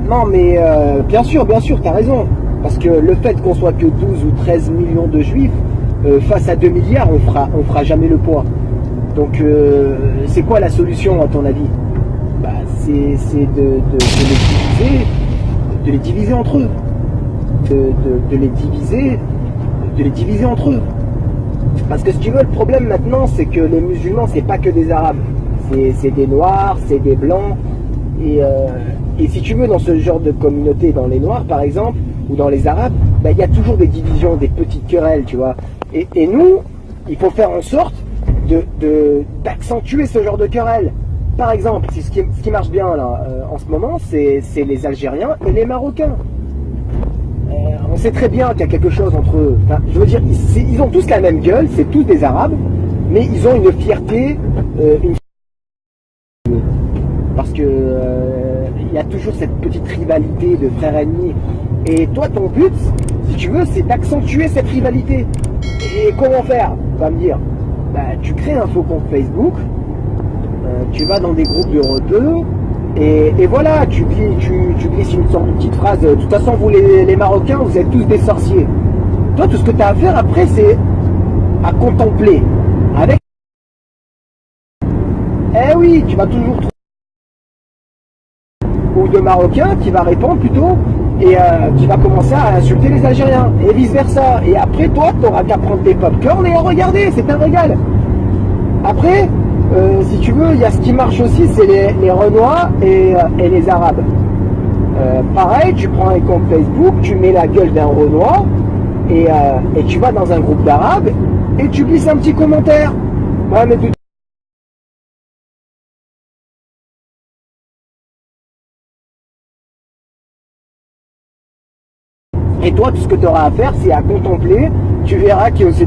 Non, mais bien sûr, t'as raison. Parce que le fait qu'on soit que 12 ou 13 millions de juifs, face à 2 milliards, on fera jamais le poids. Donc, c'est quoi la solution, à ton avis? Bah, c'est de les diviser entre eux. De les diviser entre eux. Parce que si tu veux, le problème maintenant, c'est que les musulmans, c'est pas que des arabes. C'est des noirs, c'est des blancs. Et si tu veux, dans ce genre de communauté, dans les noirs par exemple, ou dans les arabes, bah, il y a toujours des divisions, des petites querelles, tu vois. Et nous, il faut faire en sorte d'accentuer ce genre de querelles. Par exemple, ce qui marche bien là, en ce moment, c'est les Algériens et les Marocains. On sait très bien qu'il y a quelque chose entre eux. Enfin, je veux dire, ils ont tous la même gueule, c'est tous des arabes, mais ils ont une fierté, parce que il y a toujours cette petite rivalité de frères ennemis. Et toi, ton but, si tu veux, c'est d'accentuer cette rivalité. Et comment faire? Tu vas me dire, bah, tu crées un faux compte Facebook, tu vas dans des groupes de rebeux, et voilà, tu glisses une sorte de petite phrase. De toute façon, vous les Marocains, vous êtes tous des sorciers. Toi, tout ce que tu as à faire après, c'est à contempler. Avec. Eh oui, tu vas toujours trouver ou de Marocains qui va répondre plutôt, et qui va commencer à insulter les Algériens, et vice versa. Et après, toi, tu n'auras qu'à prendre tes popcorn et à regarder, c'est un régal. Après, si tu veux, il y a ce qui marche aussi, c'est les Renois et les Arabes. Pareil, tu prends un compte Facebook, tu mets la gueule d'un Renois, et tu vas dans un groupe d'Arabes, et tu glisses un petit commentaire. Ouais, mais et toi, tout ce que tu auras à faire, c'est à contempler. Tu verras que c'est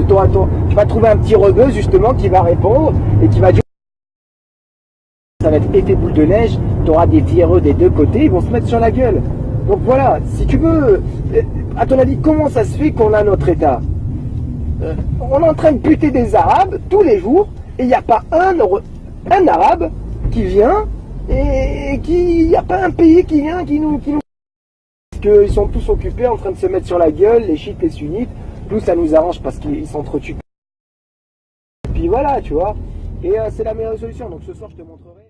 tu vas trouver un petit rebeu justement qui va répondre et qui va dire ça va être effet boule de neige, tu auras des viereux des deux côtés, ils vont se mettre sur la gueule. Donc voilà, si tu veux, à ton avis, comment ça se fait qu'on a notre État? On est en train de buter des Arabes tous les jours et il n'y a pas un Arabe qui vient et il n'y a pas un pays qui vient qui nous parce qu'ils sont tous occupés en train de se mettre sur la gueule, les chiites, les sunnites. Nous, ça nous arrange parce qu'ils s'entretuent. Et puis voilà, tu vois. Et c'est la meilleure solution. Donc ce soir, je te montrerai.